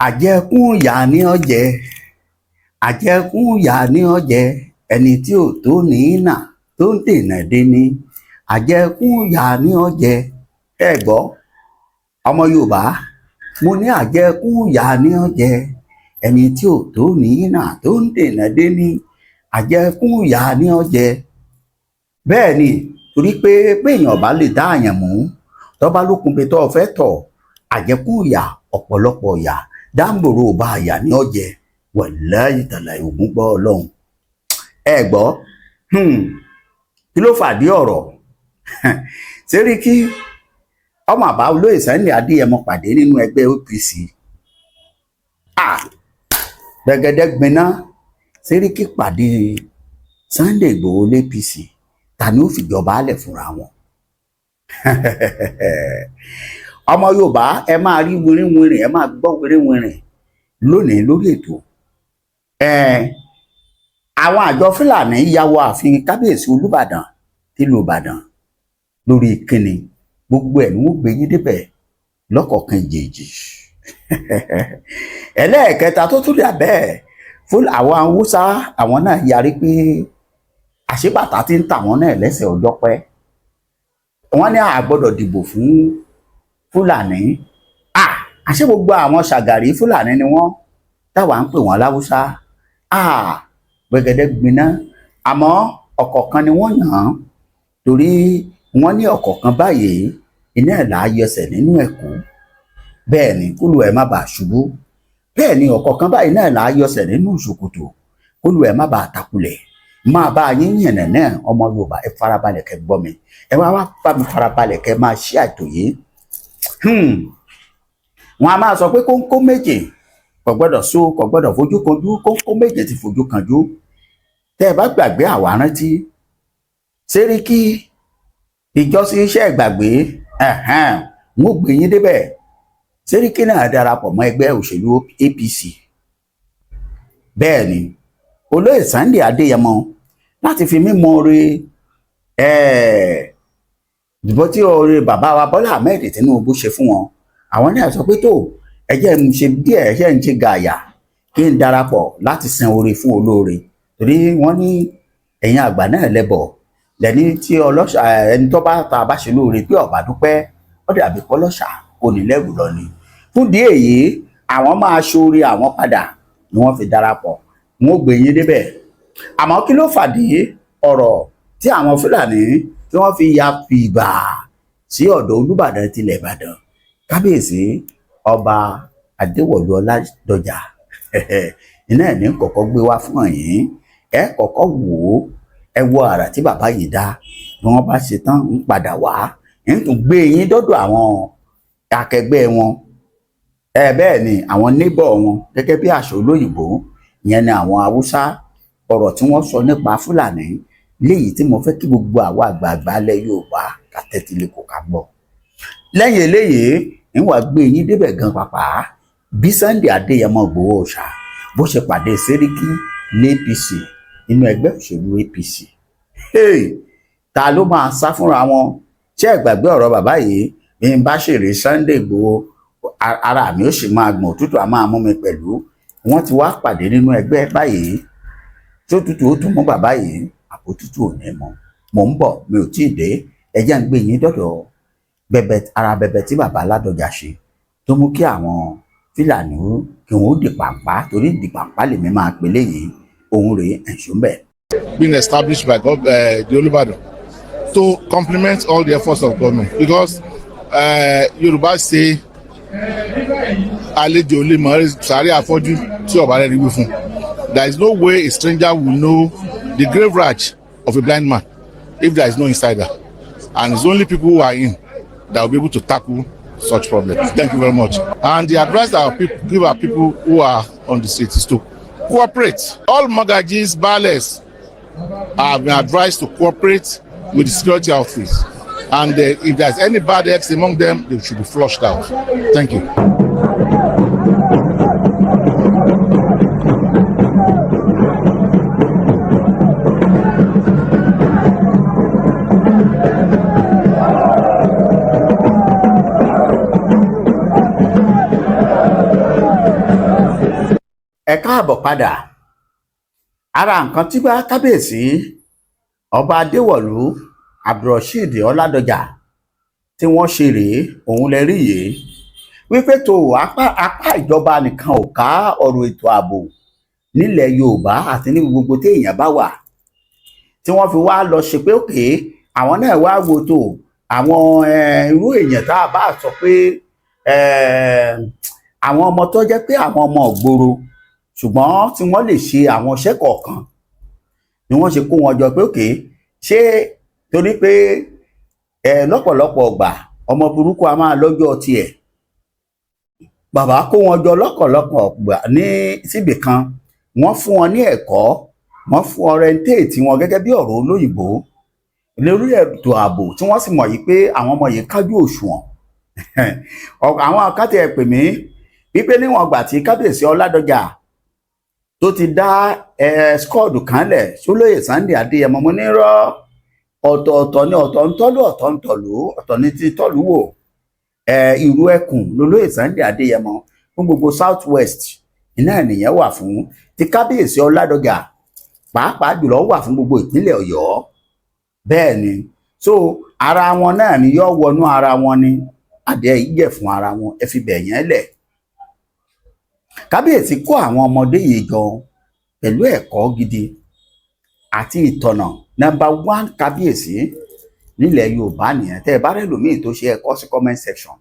àjẹkún ìyà ní ọ̀jẹ̀ àjẹkún ìyà ní ọ̀jẹ̀ ẹni tí ò tó ní nà tó ń dènà dé ní àjẹkún ìyà ní ọ̀jẹ̀. ẹ gbọ́ ọmọ Yorùbá, mo ní àjẹkún ìyà ní ọ̀jẹ̀ ẹni tí ò tó ní nà tó ń dènà dé ní àjẹkún ìyà ní ọ̀jẹ̀. bẹ́ẹ̀ ni, torí pé èèyàn bá lè dá àyàn mú tó bá lókun pé tó fẹ́ tọ̀ àjẹkún ìyà ọ̀pọ̀lọpọ̀ ìyà dáńgbòrò bá àyà ní ọ̀jẹ̀ wàláhì tàláhì ògún gbọ́ Ọlọ́run. ẹ gbọ́ kí ló fàdí ọ̀rọ̀ Sẹ́ríkì ọmọ àbá olóyè Sunday Adéyẹmọ pàdé nínú ẹgbẹ́ APC. gbẹgẹdẹ gbiná Sẹ́ríkì pàdé Sunday Ìgbòho l'APC, ta ni ó fìjọba alẹ̀ fúnra wọn. ọmọ Yorùbá, ẹ máa rí wìrìwìrì, ẹ máa gbọ́ wìrìwìrì lónìí lórí ètò. àwọn àjọ Fúlàní ya wọ ààfin kábíyèsí Olúbàdàn tìlú Ìbàdàn lórí kíni, gbogbo ẹ̀ ni wọ́n gbé yín débẹ̀ lọ́kọ̀ọ̀kan ìjèjì. ẹlẹ́ẹ̀kẹta tó tún dà bẹ́ẹ̀ fún àwọn Haúsá, àwọn náà yarí pé àṣebàtà ti ń tà wọ́n náà lẹ́sẹ̀ ọjọ́ pẹ́. wọ́n ní a gbọ́dọ̀ dìbò fún Fúlàní. àṣé gbogbo àwọn ṣàgàrí Fúlàní ni wọ́n táwa ń pè wọ́n láwùsá. gbẹgẹdẹ gbiná, àmọ́ ọ̀kọ̀ọ̀kan ni wọ́n yàn án, torí wọ́n ní ọ̀kọ̀ọ̀kan báyìí iná ẹ̀ là á yọsẹ̀ nínú ẹ̀kú, bẹ́ẹ̀ ni kúlù ẹ̀ má bàa ṣubú, bẹ́ẹ̀ ni ọ̀kọ̀ọ̀kan báyìí náà là á yọsẹ̀ nínú ṣòkòtò kúlù ẹ̀ má bàa takulẹ̀. máa bá yín yànnà náà ọmọ Yorùbá, ẹ farabalẹ̀ kẹ́ gbọ́ mi, ẹ wá bá mi farabalẹ̀ kẹ́ máa ṣí àtò yìí. wọn a máa sọ pé kóńkó méje kò gbọ́dọ̀ so kò gbọ́dọ̀ fojú kanjú, kóńkó méje ti fojú kanjú. tẹ́ ẹ bá gbàgbé àwa rántí Sẹ́ríkì ìjọsìn iṣẹ́ ìgbàgbé, wọn ò gbé yín débẹ̀. Sẹ́ríkì náà darapọ̀ mọ́ ẹgbẹ́ òṣèlú APC. bẹ́ẹ̀ ni olóyè Sunday Adéyẹmọ láti fi mímọ oore ìdìbò tí oore bàbá wa Bọ́lá Ahmed Tinubu ṣe fún wọn, àwọn náà sọ pé tó ẹjẹ́ ń ṣe díẹ̀, ẹjẹ́ ń ṣe gààyà kí n darapọ̀ láti san oore fún olóore, torí wọ́n ní ẹ̀yin àgbà náà lẹ́bọ̀ lẹ́ni tí ọlọ́ṣà ẹni tó bá ta bá ṣe lóore bí ọ̀bà dúpẹ́ ó dàbí kọ́lọ́ṣà kò ní lẹ́rù lọ ni. fún díẹ̀ èyí àwọn máa ṣoore àwọn padà ni wọ́n fi darapọ̀, wọn ò gbé yín débẹ̀. àmọ́ kí ló fàdí ọ̀rọ̀ tí àwọn Fúlàní tí wọ́n fi ya fìgbà sí ọ̀dọ̀ Olúbàdàn tilẹ̀ Ìbàdàn, kábíyèsí ọba Adéwọ̀lú Ọládọjà. iná ẹ̀ ní kọ̀kọ́ gbé wá fún ẹ̀yin, ẹ kọ̀kọ́ wò ó, ẹ wo àrà tí bàbá yìí dá, bí wọ́n bá ṣe tán ń padà wá ń tún gbé yín dọ́dọ̀ àwọn akẹgbẹ́ wọn. bẹ́ẹ̀ ni àwọn neighbor wọn, gẹ́gẹ́ bí àṣà olóyìnbó, ìyẹn ni àwọn Haúsá. ọ̀rọ̀ tí wọ́n sọ nípa Fúlàní léyìí tí mo fẹ́ kí gbogbo àwọn àgbààgbà ilẹ̀ Yorùbá ká tẹ́tí lé kó ká gbọ́. lẹ́yìn eléyìí ń wá gbé yín débẹ̀ gan pàpà bí Sunday Adéyẹmọ Ìgbòho Òòṣà bó ṣe pàdé Sẹ́ríkì l'APC nínú ẹgbẹ́ òṣèlú APC. ta ló máa sá fúnra wọn? ṣé ẹ gbàgbé ọ̀rọ̀ bàbá yìí, bí n bá ṣèrè Sunday Ìgbòho ara mi ó sì máa gbọ̀n, òtútù á máa mú mi pẹ̀lú. wọ́n ti wá pàdé nínú ẹgbẹ́ báyìí, tó tútù ó tún mú bàbá yìí, àpótútù ò ní mọ́. mò ń bọ̀, mi ò tí ì dé, ẹ jẹ́ ń gbé yín dọ́dọ̀ bẹ̀bẹ̀ tí bàbá Ládọjà ṣe tó mú kí àwọn Fúlàní kí wọ́n ó di pàǹpá, torí di pàǹpá lèmi máa pè léyìí, òun rèé ẹ̀ṣọ́ mbẹ̀. Being established by the Olúbàdàn to complement all the efforts of government, because Yorùbá say àlejò lè mọ sàárè àfọ́jú tí ọba rẹ̀ rí wí fún. There is no way a stranger will know the grave rage of a blind man if there is no insider, and it's only people who are in that will be able to tackle such problems. Thank you very much. And the advice that our people give our people who are on the street is to cooperate. All Magajis, Bales have been advised to cooperate with the security outfits, and if there's any bad eggs among them, they should be flushed out. Thank you. ẹ káàbọ̀ padà. Ara nǹkan tí bá kábíyèsí ọba adéwọ̀lú abdulrasheed ọládọjà tí wọ́n ṣe rèé, òun lẹ rí yìí, wípé tó apá ìjọba nìkan ò ká ọ̀rọ̀ ètò ààbò nílẹ̀ yorùbá àti ní gbogbo téèyàn bá wà, tí wọ́n fi wá lọ ṣe pé òkè àwọn náà wá wo tó àwọn irú èèyàn tá a bá sọ pé àwọn ọmọ tó jẹ́ pé àwọn ọmọ ìgboro ṣùgbọ́n tí wọ́n lè ṣe àwọn iṣẹ́ kọ̀ọ̀kan ni wọ́n ṣe kó wọn jọ pé òkè ṣé torí pé lọ́pọ̀lọpọ̀ ọgbà ọmọ burúkú a máa lọ́jọ́ tiẹ̀, bàbá kó wọn jọ lọ́pọ̀lọpọ̀ ọgbà ní síbì kan, wọ́n fún wọn ní ẹ̀kọ́, wọ́n fún orientate wọn gẹ́gẹ́ bí ọ̀rọ̀ olóyìnbó lórí ètò ààbò tí wọ́n sì mọ̀ yìí pé àwọn ọmọ yìí kájú òṣùwọ̀n. àwọn akáti ẹ̀ pè mí wípé níwọ̀n gbà tí kábíyèsí ọládọjà tó ti dá skọọdù kanlẹ̀ sólóyè Sunday Adéyẹmọ, mo ní rọ ọ̀tọ̀ọ̀tọ̀ ní ọ̀tọ̀ ń tọ́lú ọ̀tọ̀ ń tọ̀lú ọ̀tọ̀ ní ti tọ́lú wò. Ìrú ẹkùn lólóyè Sunday Adéyẹmọ fún gbogbo South West iná ènìyàn wà fún, ti kábíyèsí ọládọjà pàápàá jùlọ wà fún gbogbo ìpínlẹ̀ Ọ̀yọ́. Bẹ́ẹ̀ ni, so ara wọn náà ni yọ wọnú ara wọn ni adìẹ ìjẹ fún ara wọn, ẹ fi bẹ̀ yẹn lẹ̀. Kábíyèsí kó àwọn ọmọdé yìí jọ pẹ̀lú ẹ̀kọ́ gidi àti ìtọ̀nà. Number one kábíyèsí nílẹ̀ Yorùbá nìyẹn. Tẹ́ ẹ bá rẹ̀ lómìn tó ṣe ẹ̀kọ́ sí comment section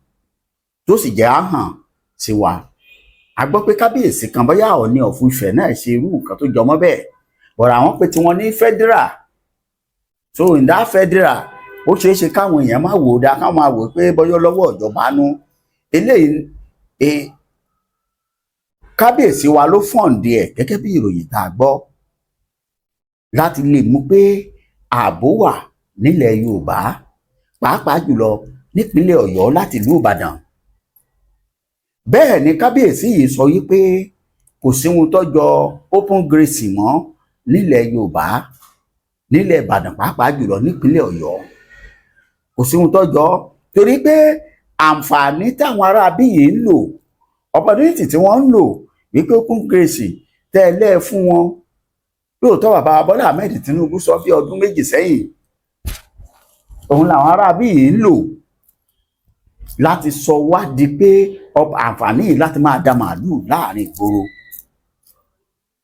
tó sì jẹ́ àhàn sí wa. A gbọ́ pé kábíyèsí kan bóyá Ọọ̀ni of Ifẹ̀ náà ṣe irú nǹkan tó jọmọ́ bẹ́ẹ̀, bọ̀rọ̀ àwọn pé tí wọ́n ní federal, so in that federal ó ṣeé ṣe káwọn èèyàn máa wò ó dáa, káwọn máa wò pé bọ́yọ́ lọ́wọ́ ìjọba nú eléyìí. Kábíyèsí wa ló fọ̀ǹdì ẹ̀ gẹ́gẹ́ bí ìròyìn tá a gbọ́, láti lè mú pé ààbò wà nílẹ̀ Yorùbá pàápàá jùlọ nípínlẹ̀ Ọ̀yọ́ láti ìlú Ìbàdàn. Bẹ́ẹ̀ ni kábíyèsí yìí sọ yí pé kò sí ohun tó jọ open grazing mọ́ nílẹ̀ Yorùbá, nílẹ̀ Ìbàdàn pàápàá jùlọ nípínlẹ̀ Ọ̀yọ́, kò sí ohun tó jọ, torí pé àǹfààní táwọn ará bí yìí ń lò, opportunity tí wọ́n ń lò wípé open grazing tẹ́lẹ̀ fún wọn. Lóòótọ́ bàbá Bọ́lá Ahmed Tinubu sọ bí ọdún méjì sẹ́yìn, òun làwọn ará bí yìí ń lò láti sọ wá di pé àǹfààní yìí láti máa da màálù láàrin ìgboro.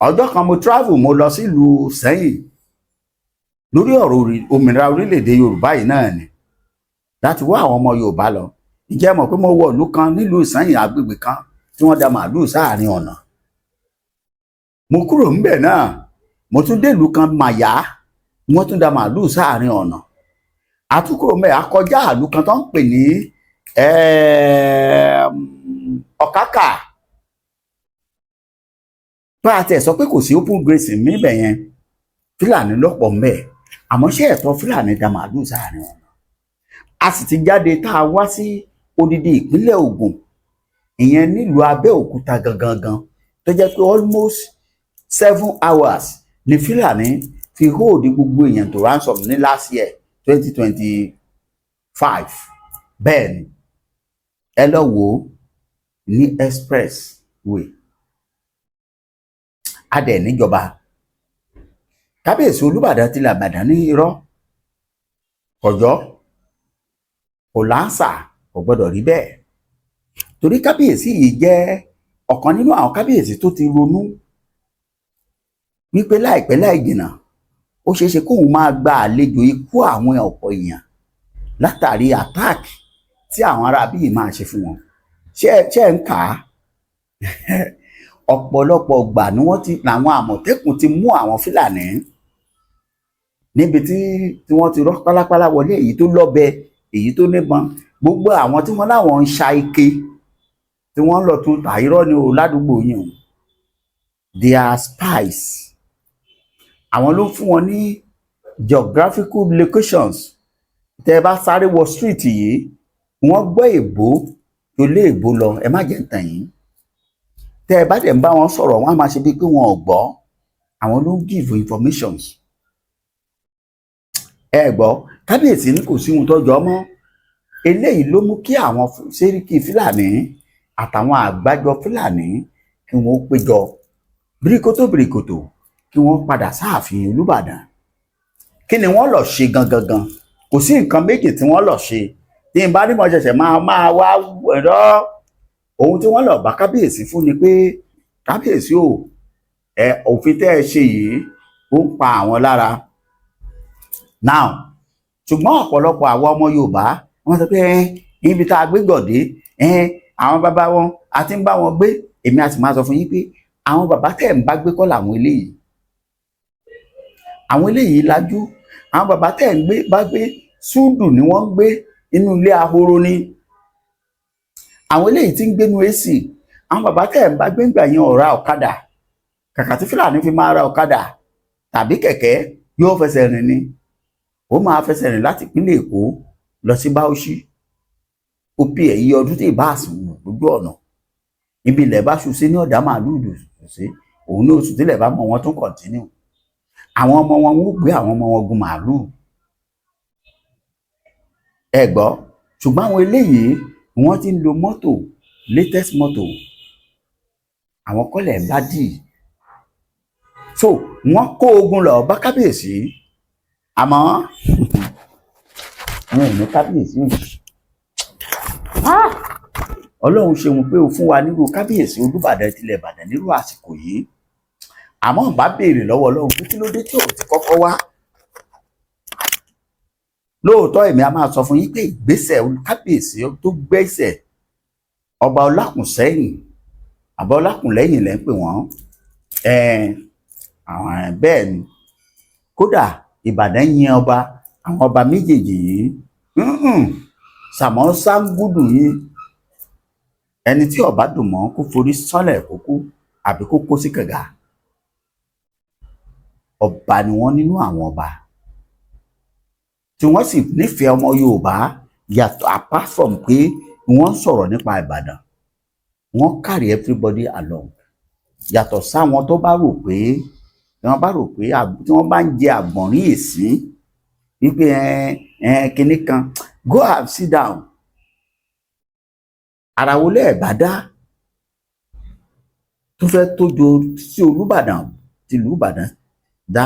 Ọjọ́ kan mo travel, mo lọ sílùú Sẹ́yìn lórí ọ̀rọ̀ òmìnira orílẹ̀-èdè Yorùbá yìí náà ni, láti wá àwọn ọmọ Yorùbá lọ. Ǹjẹ́ mọ̀ pé mo wọ ìlú kan nílùú Sẹ́yìn, agbègbè kan tí wọ́n da màálù sáàrin ọ̀nà. Mo kúrò ńbẹ̀ náà, mo tún dé ìlú kan Màyá, wọ́n tún da màálù sáàrin ọ̀nà. Àtúkúrò ńbẹ̀ akọjá ìlú kan tó ń pè ní Ọ̀kákà. Bá a tẹ̀ sọ pé kò sí open grazing níbẹ̀ yẹn, Fúlàní lọ́pọ̀ ńbẹ̀, àmọ́ ṣé ẹ̀tọ́ Fúlàní da màálù sáàrin ọ̀nà? A sì ti jáde tá a wá sí odidi ìpínlẹ̀ Ògùn, ìyẹn nílùú Abẹ́òkúta gangan tó jẹ́ pé almost 7 hours ni Fúlàní fi hold gbogbo èèyàn tó ransom ní last year 2025. Bẹ́ẹ̀ ni ẹ lọ wò ó ní expressway. Adẹ̀ níjọba kábíyèsí Olúbàdàn tilẹ̀ Ìbàdàn ní irọ́ ọjọ́ kò láǹsà, kò gbọdọ̀ rí bẹ́ẹ̀, torí kábíyèsí yìí jẹ́ ọ̀kan nínú àwọn kábíyèsí tó ti ronú wípé láìpẹ́ láì jìnnà ó ṣeé ṣe kóun máa gba àlejò ikú àwọn ọ̀pọ̀ èèyàn látàrí attack tí àwọn ará bíi máa ṣe fún wọn. ṣé ń kà á? Ọ̀pọ̀lọpọ̀ gbà ni làwọn Àmọ̀tẹ́kùn ti mú àwọn Fúlàní níbi tí wọ́n ti rọ́ pálápálá wọlé, èyí tó lọ́bẹ, èyí tó níbọn, gbogbo àwọn tí wọ́n láwọn ń ṣa ike tí wọ́n lọ tún ta irọ́ ni o ládùúgbò yìí, they are spies. Àwọn ló fún wọn ní geographical locations. Tẹ́ bá sáré wọ street yìí, wọ́n gbọ́ èbó tó lé èbó lọ, ẹ má jẹ́ ntàn yín. Tẹ́ bá dẹ̀ ń bá wọn sọ̀rọ̀, wọ́n á máa ṣe bí pé wọn ò gbọ́. Àwọn ló ń give informations. Ẹ gbọ́, kábíyèsí ní kò sí ohun tó jọ mọ́. Eléyìí ló mú kí àwọn Sẹ́ríkì Fúlàní àtàwọn àgbájọ Fúlàní kí wọ́n péjọ bíríkótó kí wọ́n padà sáàfin Olúbàdàn. Kí ni wọ́n lọ ṣe gangan? Kò sí nǹkan méjì tí wọ́n lọ ṣe. Tí n bá ní mo ṣẹ̀ṣẹ̀ máa wá ẹ̀rọ ohun tí wọ́n lọ bá kábíyèsí fún ni pé kábíyèsí o, òfin tẹ́ ẹ ṣe yìí ó ń pa àwọn lára. Now ṣùgbọ́n ọ̀pọ̀lọpọ̀ àwọn ọmọ Yorùbá wọ́n sọ pé níbi tá a gbé gbọ̀dé àwọn bàbá wọn a ti ń bá wọn gbé. Èmi a sì máa sọ fún yín pé àwọn bàbá tẹ̀ ń bá gbé kọ́ làwọn eléyìí. Àwọn eléyìí lajú. Àwọn bàbá tẹ̀ ń bá gbé súdù ni wọ́n ń gbé inú ilé ahoro ni. Àwọn eléyìí tí ń gbénu AC. Àwọn bàbá tẹ̀ ń bá gbé ńgbà yẹn ọ̀rá ọ̀kadà. Kàkà tí Fúlàní fi máa ra ọ̀kadà tàbí kẹ̀kẹ́ yóò fẹsẹ̀ rìn ni. Ó máa fẹsẹ̀ rìn láti ìpínlẹ̀ Èkó lọ sí Bauchi. Ó pè é iye ọdún tí ì bá sùn lójú ọ̀nà. Ibi ilẹ̀ bá ṣu sí ní ọ̀dà màálùú sí òun ní oṣù tílẹ̀ bá mọ wọn tún kọ̀ntínú. Àwọn ọmọ wọn wọ́n gbé àwọn ọmọ wọn gun màálùú. Ẹ gbọ́, ṣùgbọ́n àwọn eléyìí wọ́n ti ń lo mọ́tò, latest mọ́tò. Àwọn kọ́lẹ̀ bá dì. So wọ́n kó ogun lọ bá kábíyèsí. Àmọ́ wọn ò ní kábíyèsí òjì. Ọlọ́run ṣeun pé o fún wa nírú kábíyèsí Olúbàdàn tilẹ̀ Ìbàdàn nírú àsìkò yìí. Àmọ́ bá béèrè lọ́wọ́ Ọlọ́run pé kí ló dé tí ò ti kọ́kọ́ wá. Lóòótọ́ èmi a máa sọ fún yín pé ìgbésẹ̀ kábíyèsí tó gbésẹ̀ ọba Ọlákùnsẹ́yìn àbá Ọlákùnlẹ́yìn lẹ́ ń pè wọ́n. Àwọn bẹ́ẹ̀ ni kódà Ìbàdàn yìn ọba, àwọn ọba méjèèjì yìí sàmọ́ sángúdù yín. Ẹni tí ọba dùn mọ́ kó forí sọ́lẹ̀ kókó àbí kó kó sí kànga. Ọba ni wọ́n nínú àwọn ọba tí wọ́n sì nífẹ̀ẹ́ ọmọ Yorùbá yàtọ̀ apart from pé wọ́n sọ̀rọ̀ nípa Ìbàdàn. Wọ́n carry everybody along. Yàtọ̀ sáwọn tó bá rò pé tí wọ́n bá ń jẹ àgbọ̀nrín èsì wípé kinní kan go and sit down. Ara wo lẹ́ẹ̀bá dá tó fẹ́ tójo sí Olúbàdàn tìlú Ìbàdàn dá.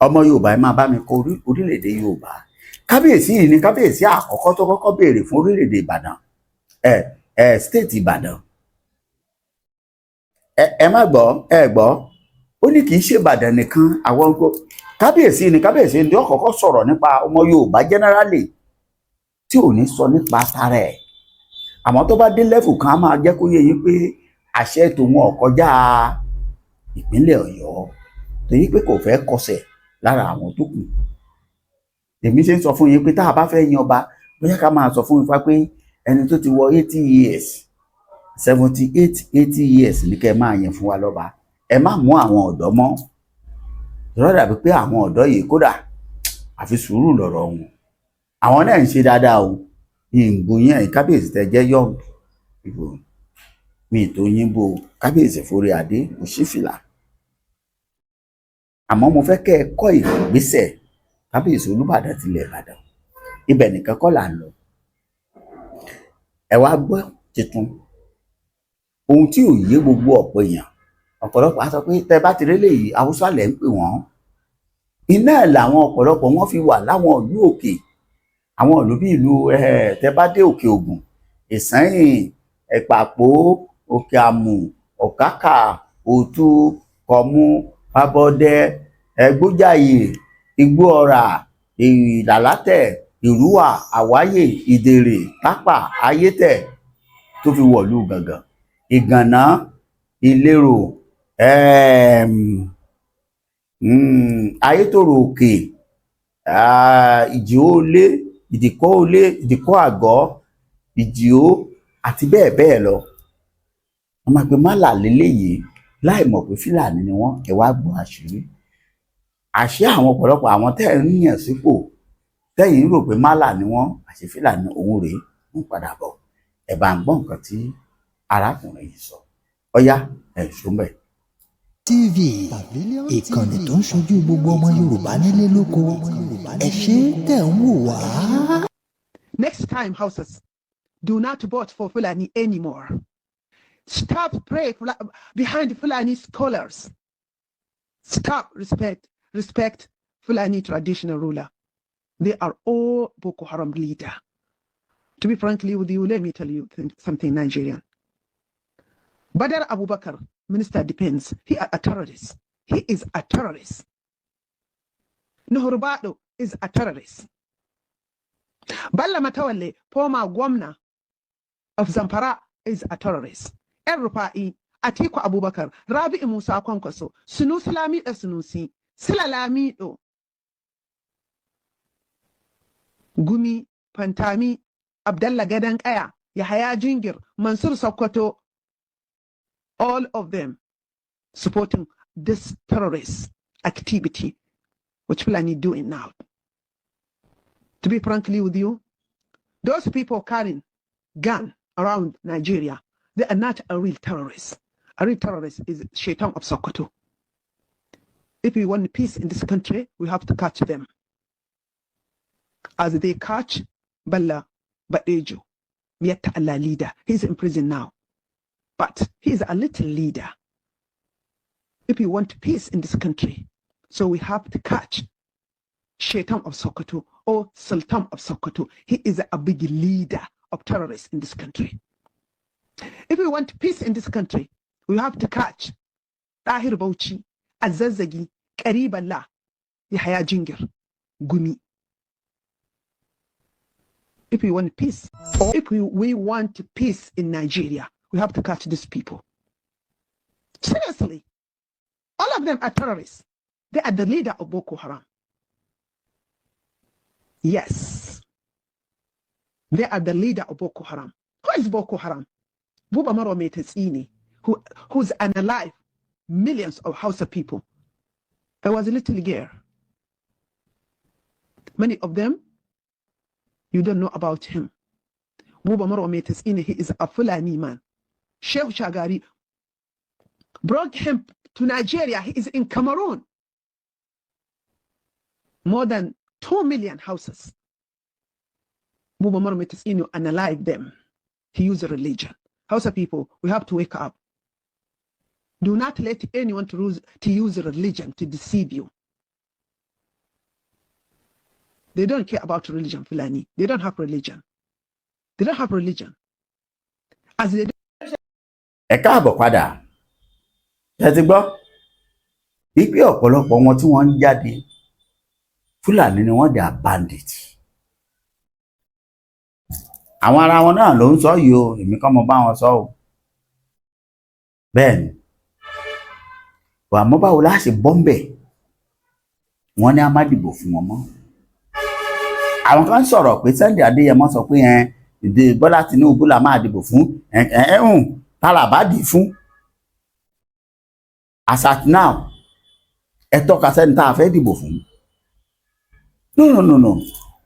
Ọmọ Yorùbá ẹ máa bá mi kọ orílẹ̀-èdè Yorùbá. Kábíyèsí yìí ni kábíyèsí àkọ́kọ́ tó kọ́kọ́ béèrè fún orílẹ̀-èdè Ìbàdàn state Ìbàdàn. Ẹ má gbọ́ ó ní kì í ṣe Ìbàdàn nìkan àwọn kábíyèsí ni ó kọ́kọ́ sọ̀rọ̀ nípa ọmọ Yorùbá generally tí ò ní sọ nípa tara ẹ̀. Àmọ́ tó bá dé level kan á máa jẹ́ kó yé yín pé àṣẹ tòun ò kọjá ìpínlẹ̀ Ọ̀yọ́ torí pé kò fẹ́ kọsẹ̀ lára àwọn tó kù. Èmi ṣe ń sọ fún yín pé tá a bá fẹ́ yan ọba bóyá ká máa sọ fún Ifá pé ẹni tó ti wọ 80 years 78-80 years ní kẹ́ ẹ máa yẹn fún wa lọ́ba. Ẹ má mú àwọn ọ̀dọ́ mọ́. Ìrọ̀ dàbí pé àwọn ọ̀dọ́ yìí kódà àfi sùúrù lọ̀rọ̀ wọn. Àwọn náà ń ṣe dáadáa o. Ìgbò yẹn kábíyèsí tẹ jẹ́ yọ̀ ìbò mi tó yín bo kábíyèsí forí adé kò sí fìlà. Àmọ́ mo fẹ́ kẹ́ ẹ kọ́ ìgbésẹ̀ kábíyèsí Olúbàdàn tilẹ̀ Ìbàdàn. Ibẹ̀ nìkan kọ́ là ń lọ. Ẹ wá gbọ́ tuntun ohun tí ò yé gbogbo ọ̀pọ̀ èèyàn. Ọ̀pọ̀lọpọ̀ á sọ pé tẹ bá ti rélé yìí Haúsá lẹ̀ ń pè wọ́n. Iná ẹ̀ làwọn ọ̀pọ̀lọpọ̀ wọn fi wà láwọn ìlú òkè. Àwọn ìlú bí ìlú tẹ bá dé Òkè Ògùn, Ìsẹ́yìn, Ẹ̀pàpó, Òkè Àmù, Ọ̀kákà, Òtù, Kọ̀mú, Pabọdẹ, Ẹgbójàyè, Igbó Ọrà, Ìlàlátẹ̀, Ìrúwà, Àwáyè, Ìdèrè, Tápà, Ayétẹ̀ tó fi wọ̀lú Gàngàn, Ìgànná, Ìlérò, Ayétòrò Òkè, Ìjìó Olé, Ìdìkọ́ Olé, Ìdìkọ́ Àgọ́, Ìjìó àti bẹ́ẹ̀ bẹ́ẹ̀ lọ. Wọ́n máa pe málà léléyìí láì mọ̀ pé Fúlàní ni wọ́n. Ẹ wá gbọ́ àṣírí. Àṣé àwọn ọ̀pọ̀lọpọ̀ àwọn tẹ́ ẹ̀ ń yàn sípò tẹ́yìn rò pé málà ni wọ́n, àṣé Fúlàní òun rèé ń padà bọ̀. Ẹ bá ń gbọ́ nǹkan tí arákùnrin yìí sọ. Ọ̀yá ẹ̀ ṣùgbọ́n. TV ìkànnì tó ń ṣojú gbogbo ọmọ Yorùbá nílé lóko. Ẹ ṣé tẹ̀ ń wò wá. Next time, Hausas, do not vote for Fulani anymore. Stop praying behind Fulani scholars. Stop respect Fulani traditional ruler. They are all Boko Haram leader. To be frankly with you, let me tell you something, Nigerian. Badar Abu Bakr, Minister of Defense, he is a terrorist. He is a terrorist. Nuhur Bado is a terrorist. Balla Matawalle, former Gwamna of Zamfara, is a terrorist. El-Rufai, Atiku Abubakar, Rabi Musa Kwankwaso, Sunusi Lamido Sunusi, Sila Lamido, Gumi, Pantami, Abdallah Gadan Kaya, Yahaya Jingir, Mansur Sokoto, all of them supporting this terrorist activity, which Fulani doing now. To be frankly with you, those people carrying gun around Nigeria, they are not a real terrorist. A real terrorist is Shaitan of Sokoto. If we want peace in this country, we have to catch them. As they catch Balla Badejo, Mieta Allah leader. He's in prison now. But he's a little leader. If we want peace in this country, so we have to catch Shaitan of Sokoto or Sultan of Sokoto. He is a big leader of terrorists in this country. If we want peace in this country, we have to catch Tahir Bauchi, Azazagi, Kariballah, Yahya Jingir, Gumi. If we want peace, or if we want peace in Nigeria, we have to catch these people. Seriously, all of them are terrorists. They are the leader of Boko Haram. Yes, they are the leader of Boko Haram. Who is Boko Haram? Buba Maro Metesini, who's unalive millions of Hausa people. I was a little girl. Many of them, you don't know about him. Buba Maro Metesini, he is a Fulani man. Sheikh Shagari brought him to Nigeria. He is in Cameroon. More than 2 million houses. Buba Maro Metesini unalive them. He used religion. Hausa people, we have to wake up. Do not let anyone to use religion to deceive you. They don't care about religion, Fulani. They don't have religion. They don't have religion. As they ẹ káàbọ̀ padà ẹ ti gbọ́ wípé ọ̀pọ̀lọpọ̀ wọn tí wọ́n ń jáde Fúlàní ni wọ́n dà bandit. Àwọn ara wọn náà ló ń sọ yìí o, èmi kọ́ mo bá wọn sọ o. Bẹ́ẹ̀ ni àmọ́ báwo la ṣe bọ́m̀bẹ̀ wọ́n ní a má dìbò fún wọn mọ́. Àwọn kan sọ̀rọ̀ pé Sunday Adéyẹmọ sọ pé ìdè Bọ́lá Tinubu la máa dìbò fún tálàbá dì fún. As at now ẹ tọ́ka sẹ́ni tá a fẹ́ dìbò fún. No.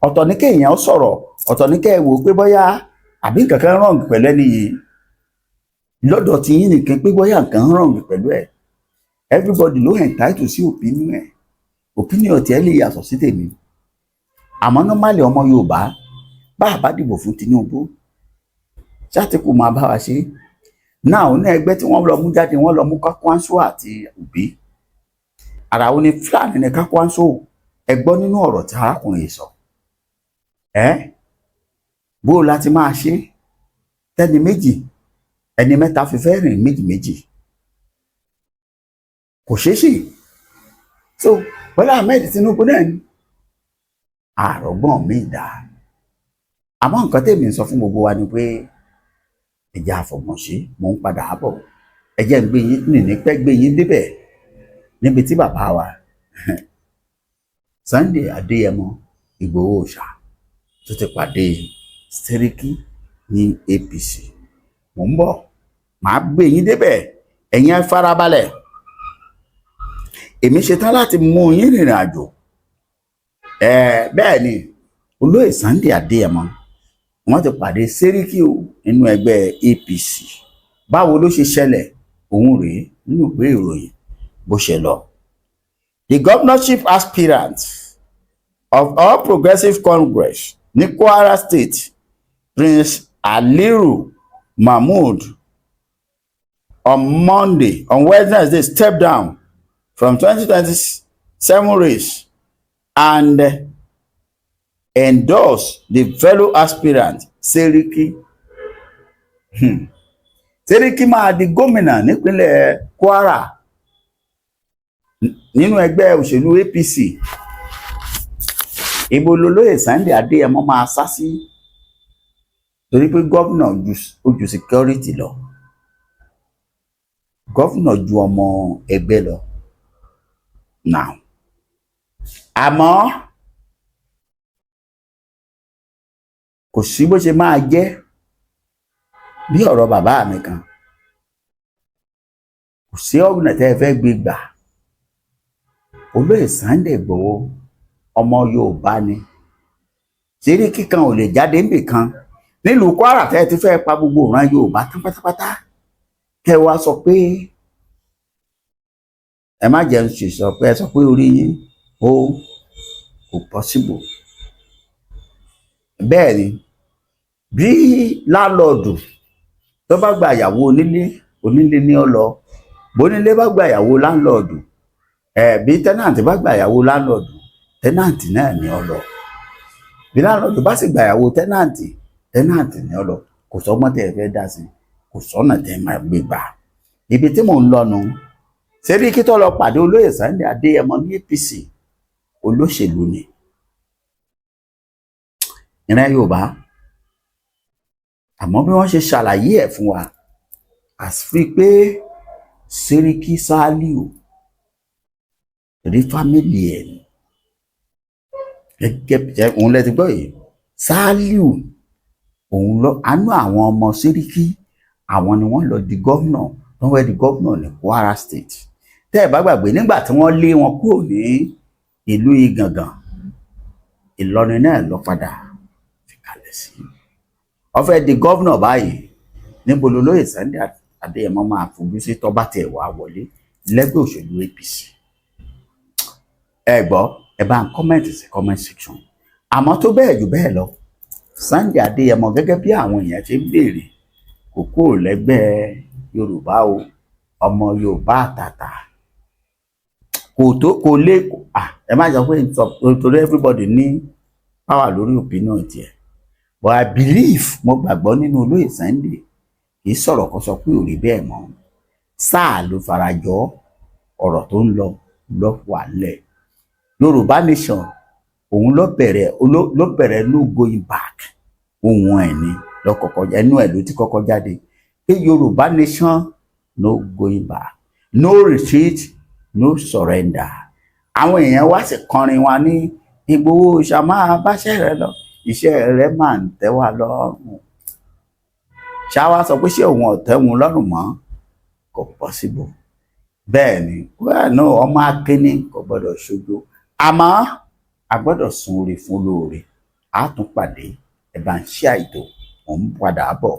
Ọ̀tọ̀ ní kéèyàn sọ̀rọ̀, ọ̀tọ̀ ní kẹ́ ẹ wò pé bóyá àbí nǹkan kan wrong pẹ̀lú ẹni yìí. Lọ́dọ̀ tí yín nìkan pé bóyá nǹkan wrong pẹ̀lú ẹ̀. Everybody ló entitled sí opinion ẹ̀. Opinion tí ẹ lè yàtọ̀ sí tèmi. Àmọ́ normally ọmọ Yorùbá bá a bá dìbò fún Tinubu ṣàtìkù máa bá wa ṣe. Náà ní ẹgbẹ́ tí wọ́n lọ mú jáde, wọ́n lọ mú Kakwanso àti Obi. Ara wọn ni Fúlàní ní Kakwanso. Ẹ gbọ́ nínú ọ̀rọ̀ tí arákùnrin yìí sọ. Bó o láti máa ṣe tẹ́ni méjì ẹni mẹ́ta fi fẹ́ rìn méjì. Kò ṣeé ṣe. So Bọ́lá Ahmed Tinubu náà ni àrọ̀gbọ́n mi dá. Àmọ́ nǹkan tèmi ń sọ fún gbogbo wa ni pé ẹ̀jẹ̀ àfọ̀mọ̀ṣe mò ń padà bọ̀. Ẹ̀jẹ̀ ń gbé yín nìní pẹ́ gbé yín débẹ̀ níbi tí bàbá wa Sunday Adéyẹmọ Ìgbòho Òòṣà tó ti pàdé Sẹ́ríkì ní APC. Mò ń bọ̀, màá gbé yín débẹ̀, ẹ̀yin ẹ farabalẹ̀. Èmi ṣetán láti mú yín rìnrìn àjò. Bẹ́ẹ̀ ni olóyè Sunday Adéyẹmọ wọ́n ti pàdé Sẹ́ríkì nínú ẹgbẹ́ APC. Báwo ló ṣe ṣẹlẹ̀? Òun rèé nínú ìwé ìròyìn bó ṣe lọ. The governorship aspirant of All Progressive Congress ní Kwara State, Prince Aliru Mahmood on Wednesday, stepped down from 2027 race and endorsed the fellow aspirant SERIKI. SERIKI máa di gómìnà nípínlẹ̀ Kwara nínú ẹgbẹ́ òṣèlú APC. Ibo lolóyè Sunday Adéyẹmọ máa sá sí torí pé gómìnà ojú security lọ, gómìnà ju ọmọ ẹgbẹ́ lọ. Now àmọ́ kò sí bó ṣe máa jẹ́ bí ọ̀rọ̀ bàbá mi kan, kò sí ọ̀nà tẹ́ ẹ fẹ́ gbé gbà. Olóyè Sunday Igboho ọmọ Yorùbá ni. SERIKI kan ò lè jáde níbì kan nílùú Kwara tẹ́ ẹ ti fẹ́ pa gbogbo ìran Yorùbá tán pátápátá kẹ́ ẹ wá sọ pé ẹ má jẹun sì sọ pé ẹ sọ pé orí yín ó kò possible. Bẹ́ẹ̀ ni bí láńlọ́ọ̀dù tó bá gba ìyàwó onílé, onílé ní ó lọ. Bónílé bá gba ìyàwó láńlọ́ọ̀dù, bí tẹ́nàntì bá gba ìyàwó láńlọ́ọ̀dù, tẹ́nàntì náà ní ó lọ. Bí láńlọ́ọ̀dù bá sì gba ìyàwó tẹ́nàntì, tẹ́nàntì ní ó lọ. Kò sọ́gbọ́n tẹ́ ẹ fẹ́ dá sí, kò sọ́nà tẹ́ ẹ máa gbé gbà. Ibi tí mò ń lọ nu, SERIKI tó lọ pàdé olóyè Sunday Adéyẹmọ ní APC, olóṣèlú ni. Ìran Yorùbá, àmọ́ bí wọ́n ṣe ṣàlàyé ẹ̀ fún wa àfi pé SERIKI Sàlíù rí fámìlì ẹ̀ gẹ́gẹ́ òun lẹ ti gbọ́ yìí. Sàlíù òun lọ àánú àwọn ọmọ SERIKI, àwọn ni wọ́n lọ di gómìnà, wọ́n wẹ́ di gómìnà ní Kwara State. Tẹ́ ẹ bá gbàgbé nígbà tí wọ́n lé wọn kúrò ní ìlú Ìgàngàn, Ìlọrin náà lọ padà fi kalẹ̀ sí. Ó fẹ́ di gómìnà báyìí, níbo lolóyè Sunday Adéyẹmọ máa fojú sí tó bá tẹ̀ wá wọlé lẹ́gbẹ́ òṣèlú APC. Ẹ gbọ́, ẹ bá ń kọ́mẹ̀ntì sí comment section. Àmọ́ tó bẹ́ẹ̀ jù bẹ́ẹ̀ lọ, Sunday Adéyẹmọ gẹ́gẹ́ bí àwọn èèyàn ṣe ń béèrè kò kúrò lẹ́gbẹ́ Yorùbá o, ọmọ Yorùbá àtàtà kò lè ẹ má jọ pé torí everybody ní power lórí opinion tiẹ̀. But I believe, mo gbàgbọ́ nínú olóyè Sunday kì í sọ̀rọ̀ kan sọ pé ò rí bẹ́ẹ̀ mọ́. Sáà ló farajọ ọ̀rọ̀ tó ń lọ wà lẹ̀. Yorùbá nation òun ló bẹ̀rẹ̀ no going back. Ohun ẹ̀ ni lọ́kọ̀ọ̀kọ̀ ẹnu ẹ̀ ló ti kọ́kọ́ jáde pé Yorùbá nation no going back, no retreat, no surrender. Àwọn èèyàn wá sì kọrin wa ní Ìgbòho ṣàmá báṣẹ́ rẹ lọ, iṣẹ́ rẹ̀ máa ń tẹ́ wa lọ́rùn. Ṣáwá sọ pé ṣé òun ọ̀tẹ́ wọn lọ́rùn mọ́? Kò possible. Bẹ́ẹ̀ ni ọmọ akéne kò gbọ́dọ̀ ṣojo, àmọ́ a gbọ́dọ̀ sun oore fún olóore. A tún pàdé, ẹ bá ń ṣe àìtó, mò ń padà bọ̀.